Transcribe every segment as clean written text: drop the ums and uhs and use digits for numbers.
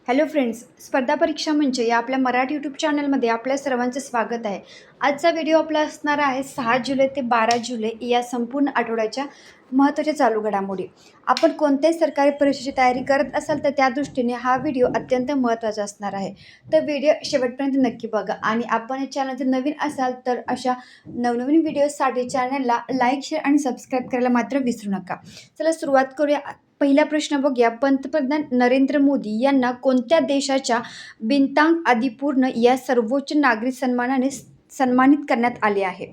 Hello friends, स्पर्धा परीक्षा मंच या आपल्या मराठी यूट्यूब चॅनलमध्ये आपल्या सर्वांचं स्वागत आहे. आजचा व्हिडिओ आपला असणार आहे 6 जुलै ते 12 जुलै या संपूर्ण आठवड्याच्या महत्त्वाच्या चालू घडामोडी. आपण कोणत्याही सरकारी परीक्षेची तयारी करत असाल तर त्या दृष्टीने हा व्हिडिओ अत्यंत महत्त्वाचा असणार आहे. तर व्हिडिओ शेवटपर्यंत नक्की बघा आणि आपण या चॅनलचे नवीन असाल तर अशा नवनवीन व्हिडिओसाठी चॅनलला लाईक, शेअर आणि सबस्क्राईब करायला मात्र विसरू नका. चला सुरुवात करूया. पहिला प्रश्न बघूया. पंतप्रधान नरेंद्र मोदी यांना कोणत्या देशाच्या बिनतांग आदिपूर्ण या सर्वोच्च नागरी सन्मानाने सन्मानित करण्यात आले आहे?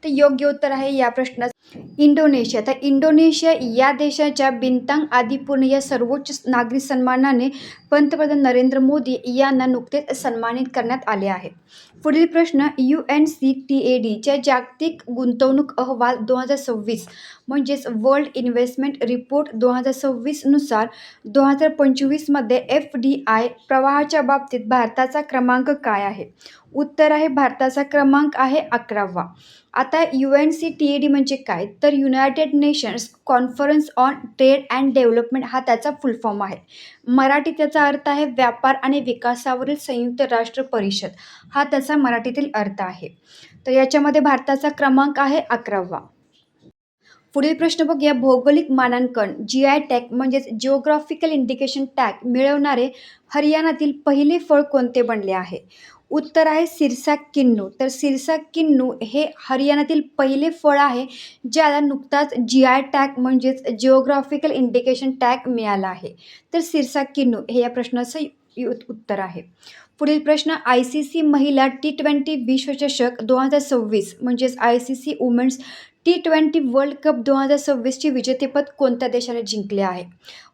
तर योग्य उत्तर आहे या प्रश्नाचं इंडोनेशिया. तर इंडोनेशिया या देशाच्या बिनतांग आदिपूर्ण या सर्वोच्च नागरी सन्मानाने पंतप्रधान नरेंद्र मोदी यांना नुकतेच सन्मानित करण्यात आले आहे. पुढील प्रश्न, UNCTADच्या जागतिक गुंतवणूक अहवाल 2026 म्हणजेच वर्ल्ड इन्व्हेस्टमेंट रिपोर्ट 2026 नुसार 2025मध्ये FDI प्रवाहाच्या बाबतीत भारताचा क्रमांक काय आहे? उत्तर आहे भारताचा क्रमांक आहे 11वा. आता UNCTAD म्हणजे काय? तर United nations conference on trade and development हा त्याचा फुल फॉर्म आहे. मराठी त्याचा अर्थ आहे व्यापार आणि विकासावरील संयुक्त राष्ट्र परिषद हा त्याचा मराठीतील अर्थ आहे. तर याच्यामध्ये भारताचा क्रमांक आहे 11वा. पुढील प्रश्न बघूया. भौगोलिक मानांकन GI टॅग म्हणजेच जिओग्राफिकल इंडिकेशन टॅग मिळवणारे हरियाणातील पहिले फळ कोणते बनले आहे? उत्तर आहे सिरसा किन्नू. तर सिरसा किन्नू हे हरियाणातील पहिले फळ आहे ज्याला नुकताच GI टॅग म्हणजेच जिओग्राफिकल इंडिकेशन टॅग मिळाला आहे. तर सिरसा किन्नू हे या प्रश्नाचं उत्तर आहे. पुढील प्रश्न, ICC महिला T20 विश्वचषक 2026 म्हणजेच ICC women's T20 world cup 2026चे विजेतेपद कोणत्या देशाने जिंकले आहे?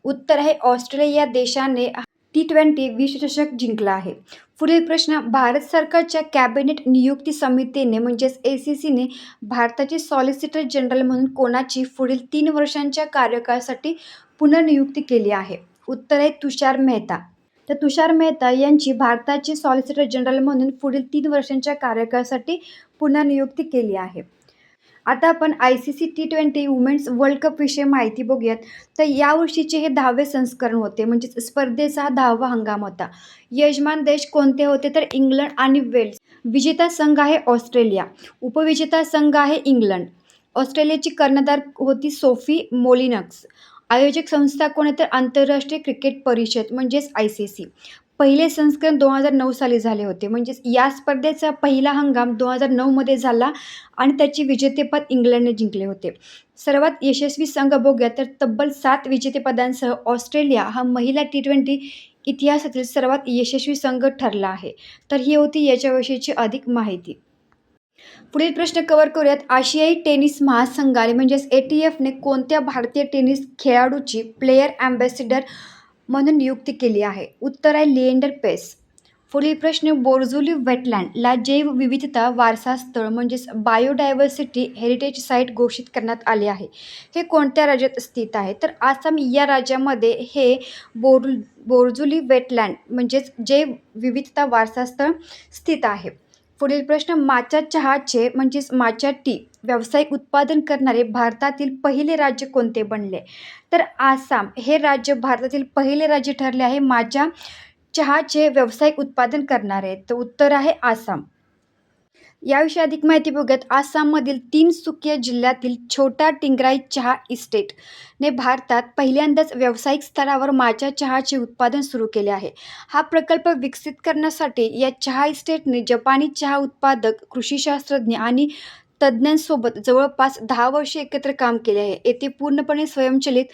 उत्तर आहे ऑस्ट्रेलिया या देशाने T20 विश्वचषक जिंकला आहे. पुढील प्रश्न, भारत सरकारच्या कॅबिनेट नियुक्ती समितीने म्हणजेच ACCने भारताचे सॉलिसिटर जनरल म्हणून कोणाची पुढील 3 वर्षांच्या कार्यकाळासाठी पुनर्नियुक्ती केली आहे? उत्तर आहे तुषार मेहता. तर तुषार मेहता यांची भारताचे सॉलिसिटर जनरल म्हणून पुढील 3 वर्षांच्या कार्यकाळासाठी पुनर्नियुक्ती केली आहे. आता आपण ICC T20 women's world cup विषयी माहिती बघूयात. तर यावर्षीचे हे 10वे संस्करण होते म्हणजेच स्पर्धेचा हा 10वा हंगाम होता. यजमान देश कोणते होते? तर इंग्लंड आणि वेल्स. विजेता संघ आहे ऑस्ट्रेलिया. उपविजेता संघ आहे इंग्लंड. ऑस्ट्रेलियाची कर्णधार होती सोफी मोलिनक्स. आयोजक संस्था कोण आहे? तर आंतरराष्ट्रीय क्रिकेट परिषद म्हणजेच ICC. पहिले संस्करण 2009 साली झाले होते. म्हणजेच या स्पर्धेचा पहिला हंगाम 2009मध्ये झाला आणि त्याचे विजेतेपद इंग्लंडने जिंकले होते. सर्वात यशस्वी संघ बघूया तर तब्बल 7 विजेतेपदांसह ऑस्ट्रेलिया हा महिला T20 इतिहासातील सर्वात यशस्वी संघ ठरला आहे. तर ही होती याच्याविषयीची अधिक माहिती. पुढील प्रश्न कव्हर करूयात. आशियाई टेनिस महासंघाने म्हणजेच ATFने कोणत्या भारतीय टेनिस खेळाडूची प्लेयर ॲम्बॅसिडर म्हणून नियुक्ती केली आहे? उत्तर आहे लिएंडर पेस. पुढील प्रश्न, बोरझोली वेटलँडला जैवविविधता वारसा स्थळ म्हणजेच बायोडायव्हर्सिटी हेरिटेज साईट घोषित करण्यात आले आहे. हे कोणत्या राज्यात स्थित आहे? तर आसाम या राज्यामध्ये हे बोरझोली वेटलँड म्हणजेच जैवविविधता वारसा स्थळ स्थित आहे. पुढील प्रश्न, माचा चहाचे म्हणजेच माचा टी व्यावसायिक उत्पादन करणारे भारतातील पहिले राज्य कोणते बनले? तर आसाम हे राज्य भारतातील पहिले राज्य ठरले आहे माचा चहाचे व्यावसायिक उत्पादन करणारे. तर उत्तर आहे आसाम. याविषयी अधिक माहिती बघूयात. आसाममधील तिनसुकिया जिल्ह्यातील छोटा टिंगराई चहा इस्टेटने भारतात पहिल्यांदाच व्यावसायिक स्तरावर माचा चहाचे उत्पादन सुरू केले आहे. हा प्रकल्प विकसित करण्यासाठी या चहा इस्टेटने जपानी चहा उत्पादक, कृषीशास्त्रज्ञ आणि तज्ज्ञांसोबत जवळपास 10 वर्षे एकत्र काम केले आहे. येथे पूर्णपणे स्वयंचलित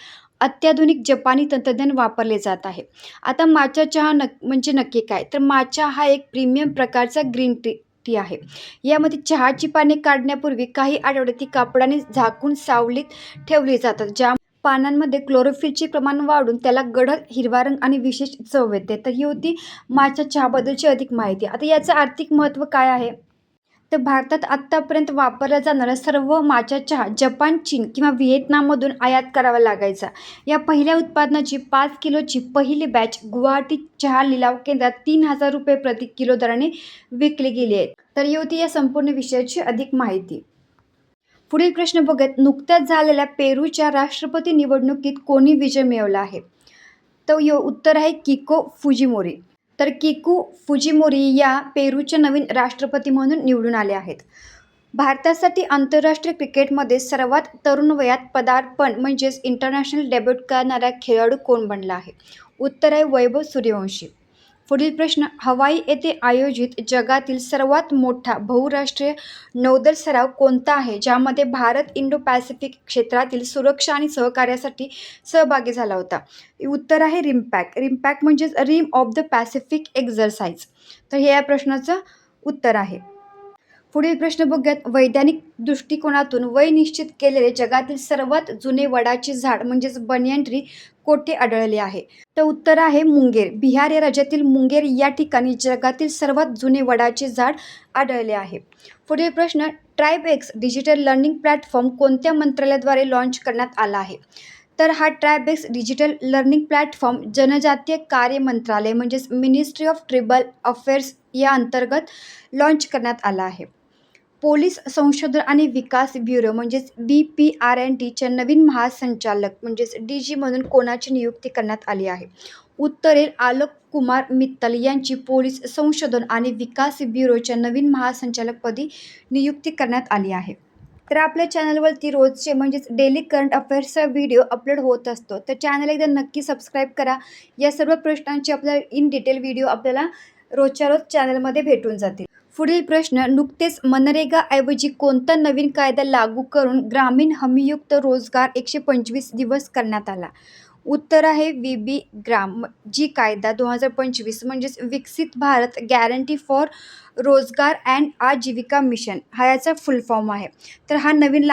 अत्याधुनिक जपानी तंत्रज्ञान वापरले जात आहे. आता माचा चहा म्हणजे नक्की काय? तर माचा हा एक प्रीमियम प्रकारचा ग्रीन टी आहे. यामध्ये चहाची पाने काढण्यापूर्वी काही आठवडे ती कापडाने झाकून सावलीत ठेवली जातात, ज्या पानांमध्ये क्लोरोफिलचे प्रमाण वाढून त्याला गडद हिरवा रंग आणि विशेष चव येते. तर ही होती माचा चहाबद्दलची अधिक माहिती. आता याचं आर्थिक महत्त्व काय आहे? तर भारतात आत्तापर्यंत वापरला जाणारा सर्व माचा चहा जपान, चीन किंवा व्हिएतनाममधून आयात करावा लागायचा. या पहिल्या उत्पादनाची 5 किलोची पहिली बॅच गुवाहाटी चहा लिलाव केंद्रात ₹3000 प्रति किलो दराने विकली गेली आहे. तर ही होती या संपूर्ण विषयाची अधिक माहिती. पुढील प्रश्न बघत, नुकत्याच झालेल्या पेरूच्या राष्ट्रपती निवडणुकीत कोणी विजय मिळवला आहे? उत्तर आहे किको फुजिमोरी. तर किको फुजिमोरी या पेरूच्या नवीन राष्ट्रपती म्हणून निवडून आले आहेत. भारतासाठी आंतरराष्ट्रीय क्रिकेटमध्ये सर्वात तरुण वयात पदार्पण म्हणजेच इंटरनॅशनल डेब्यूट करणारा खेळाडू कोण बनला आहे? उत्तर आहे वैभव सूर्यवंशी. पुढील प्रश्न, हवाई येथे आयोजित जगातील सर्वात मोठा बहुराष्ट्रीय नौदल सराव कोणता आहे, ज्यामध्ये भारत इंडो पॅसिफिक क्षेत्रातील सुरक्षा आणि सहकार्यासाठी सहभागी झाला होता? उत्तर आहे रिमपॅक. रिमपॅक म्हणजेच रिम ऑफ द पॅसिफिक एक्झरसाइज. तर हे या प्रश्नाचं उत्तर आहे. पुढील प्रश्न बघूयात. वैज्ञानिक दृष्टिकोनातून वय निश्चित केलेले जगातील सर्वात जुने वडाचे झाड म्हणजेच बनियन ट्री कोठे आढळले आहे? तर उत्तर आहे मुंगेर. बिहार या राज्यातील मुंगेर या ठिकाणी जगातील सर्वात जुने वडाचे झाड आढळले आहे. पुढील प्रश्न, ट्रायबेक्स डिजिटल लर्निंग प्लॅटफॉर्म कोणत्या मंत्रालयाद्वारे लॉन्च करण्यात आला आहे? तर हा ट्रायबेक्स डिजिटल लर्निंग प्लॅटफॉर्म जनजातीय कार्य मंत्रालय म्हणजेच मिनिस्ट्री ऑफ ट्रायबल अफेअर्स या अंतर्गत लॉन्च करण्यात आला आहे. पोलीस संशोधन आणि विकास ब्युरो म्हणजेच BPRNTच्या नवीन महासंचालक म्हणजेच DG म्हणून कोणाची नियुक्ती करण्यात आली आहे? उत्तरेल आलोक कुमार मित्तल यांची पोलीस संशोधन आणि विकास ब्युरोच्या नवीन महासंचालकपदी नियुक्ती करण्यात आली आहे. तर आपल्या चॅनलवरती रोजचे म्हणजेच डेली करंट अफेअर्सचा व्हिडिओ अपलोड होत असतो. तर चॅनल एकदा नक्की सबस्क्राईब करा. या सर्व प्रश्नांचे आपल्याला इन डिटेल व्हिडिओ आपल्याला रोजच्या रोज चॅनलमध्ये भेटून जातील. पुढील प्रश्न, नुकतेच मनरेगाऐवजी कोणता नवीन कायदा लागू करून ग्रामीण हमीयुक्त रोजगार 125 दिवस करण्यात आला? उत्तर आहे VB ग्राम जी कायदा 2025 म्हणजेच विकसित भारत गॅरंटी फॉर रोजगार अँड आजीविका मिशन हा याचा फुल फॉर्म आहे. तर हा नवीन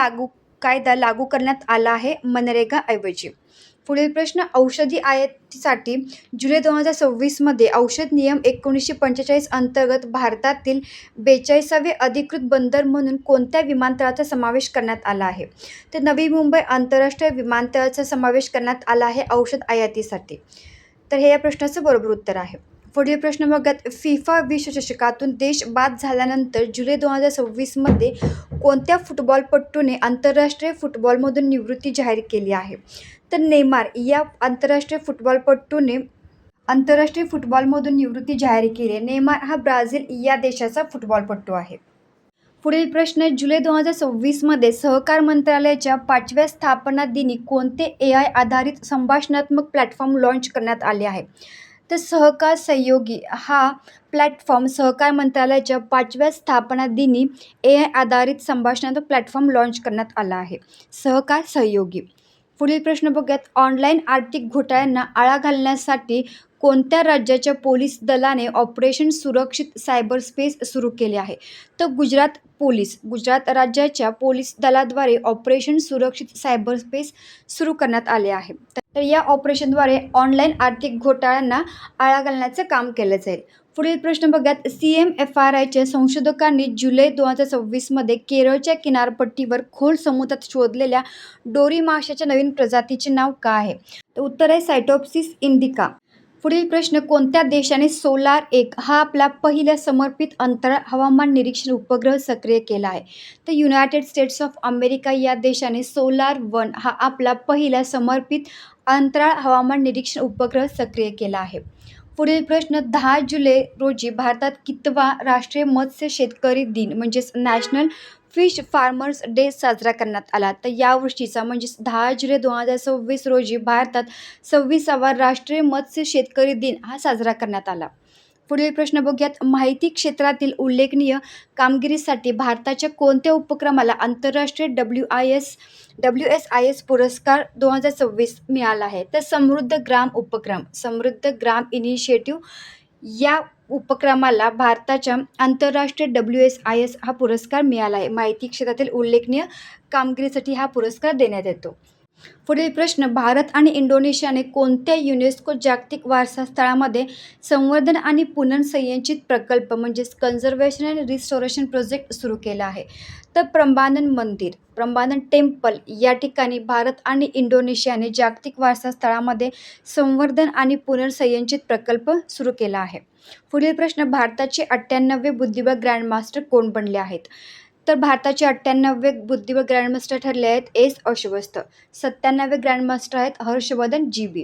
कायदा लागू करण्यात आला आहे मनरेगाऐवजी. पुढील प्रश्न, औषधी आयातीसाठी जुलै 2026मध्ये औषध नियम 1945 अंतर्गत भारतातील 42वे अधिकृत बंदर म्हणून कोणत्या विमानतळाचा समावेश करण्यात आला आहे? तर नवी मुंबई आंतरराष्ट्रीय विमानतळाचा समावेश करण्यात आला आहे औषध आयातीसाठी. तर हे या प्रश्नाचं बरोबर उत्तर आहे. पुढील प्रश्न बघत, फिफा विश्वचषकातून देश बाद झाल्यानंतर जुलै 2026मध्ये कोणत्या फुटबॉलपटूने आंतरराष्ट्रीय फुटबॉलमधून निवृत्ती जाहीर केली आहे? तर नेमार या आंतरराष्ट्रीय फुटबॉलपटूने आंतरराष्ट्रीय फुटबॉलमधून निवृत्ती जाहीर केली आहे. नेमार हा ब्राझील या देशाचा फुटबॉलपटू आहे. पुढील प्रश्न, जुलै 2026मध्ये सहकार मंत्रालयाच्या 5व्या स्थापना दिनी कोणते AI आधारित संभाषणात्मक प्लॅटफॉर्म लॉन्च करण्यात आले आहे? तर सहकार सहयोगी हा प्लॅटफॉर्म सहकार मंत्रालयाच्या 5व्या स्थापना दिनी AI आधारित संभाषणात्मक प्लॅटफॉर्म लॉन्च करण्यात आला आहे. सहकार सहयोगी. पुढील प्रश्न बघूयात. ऑनलाईन आर्थिक घोटाळ्यांना आळा घालण्यासाठी कोणत्या राज्याच्या पोलीस दलाने ऑपरेशन सुरक्षित सायबरस्पेस सुरू केले आहे? तर गुजरात राज्याच्या पोलीस दलाद्वारे ऑपरेशन सुरक्षित सायबरस्पेस सुरू करण्यात आले आहे. तर या ऑपरेशनद्वारे ऑनलाईन आर्थिक घोटाळ्यांना आळा घालण्याचं काम केलं जाईल. पुढील प्रश्न बघूयात. CMFRIच्या संशोधकांनी जुलै 2026मध्ये केरळच्या किनारपट्टीवर खोल समुद्रात शोधलेल्या डोरी माशाच्या नवीन प्रजातीचे नाव काय आहे? तर उत्तर आहे सायटोप्सिस इंडिका. पुढील प्रश्न, कोणत्या देशाने SOLAR-1 हा आपला पहिला समर्पित अंतराळ हवामान निरीक्षण उपग्रह सक्रिय केला आहे? तर युनायटेड स्टेट्स ऑफ अमेरिका या देशाने SOLAR-1 हा आपला पहिला समर्पित अंतराळ हवामान निरीक्षण उपग्रह सक्रिय केला आहे. पुढील प्रश्न, 10 जुलै रोजी भारतात कितवा राष्ट्रीय मत्स्य शेतकरी दिन म्हणजेच नॅशनल फिश फार्मर्स डे साजरा करण्यात आला? तर यावर्षीचा म्हणजेच 10 जुलै 2026 रोजी भारतात 26वा राष्ट्रीय मत्स्य शेतकरी दिन हा साजरा करण्यात आला. पुढील प्रश्न बघूयात. माहिती क्षेत्रातील उल्लेखनीय कामगिरीसाठी भारताच्या कोणत्या उपक्रमाला आंतरराष्ट्रीय WSIS पुरस्कार 2026 मिळाला आहे? तर समृद्ध ग्राम इनिशिएटिव्ह या उपक्रमाला भारताच्या आंतरराष्ट्रीय WSIS हा पुरस्कार मिळाला आहे. माहिती क्षेत्रातील उल्लेखनीय कामगिरीसाठी हा पुरस्कार देण्यात येतो. पुढील प्रश्न, भारत आणि इंडोनेशियाने कोणत्या युनेस्को जागतिक वारसा स्थळामध्ये संवर्धन आणि पुनर्संचयित प्रकल्प म्हणजेच कन्झर्वेशन अँड रिस्टोरेशन प्रोजेक्ट सुरू केला आहे? तर प्रंबानन टेम्पल या ठिकाणी भारत आणि इंडोनेशियाने जागतिक वारसा स्थळामध्ये संवर्धन आणि पुनर्संचयित प्रकल्प सुरू केला आहे. पुढील प्रश्न, भारताचे 98वे बुद्धिबळ ग्रँडमास्टर कोण बनले आहेत? तर भारताचे 98वे बुद्धिबळ ग्रँडमास्टर ठरले आहेत S. अश्वस्थ. 97वे ग्रँडमास्टर आहेत हर्षवर्धन GB.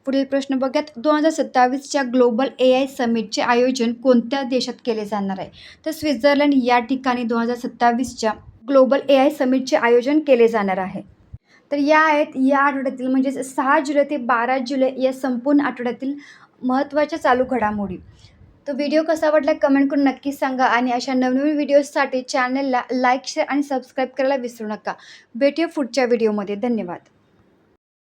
पुढील प्रश्न बघूयात. 2027च्या ग्लोबल AI समिटचे आयोजन कोणत्या देशात केले जाणार आहे? तर स्वित्झर्लंड या ठिकाणी 2027च्या ग्लोबल AI समिटचे आयोजन केले जाणार आहे. तर या आहेत या आठवड्यातील म्हणजेच 6 जुलै ते 12 जुलै या संपूर्ण आठवड्यातील महत्त्वाच्या चालू घडामोडी. तर व्हिडिओ कसा वाटला कमेंट करून नक्की सांगा आणि अशा नवनवीन व्हिडिओजसाठी चॅनलला लाईक, शेअर आणि सबस्क्राईब करायला विसरू नका. भेटूया पुढच्या व्हिडिओमध्ये. धन्यवाद.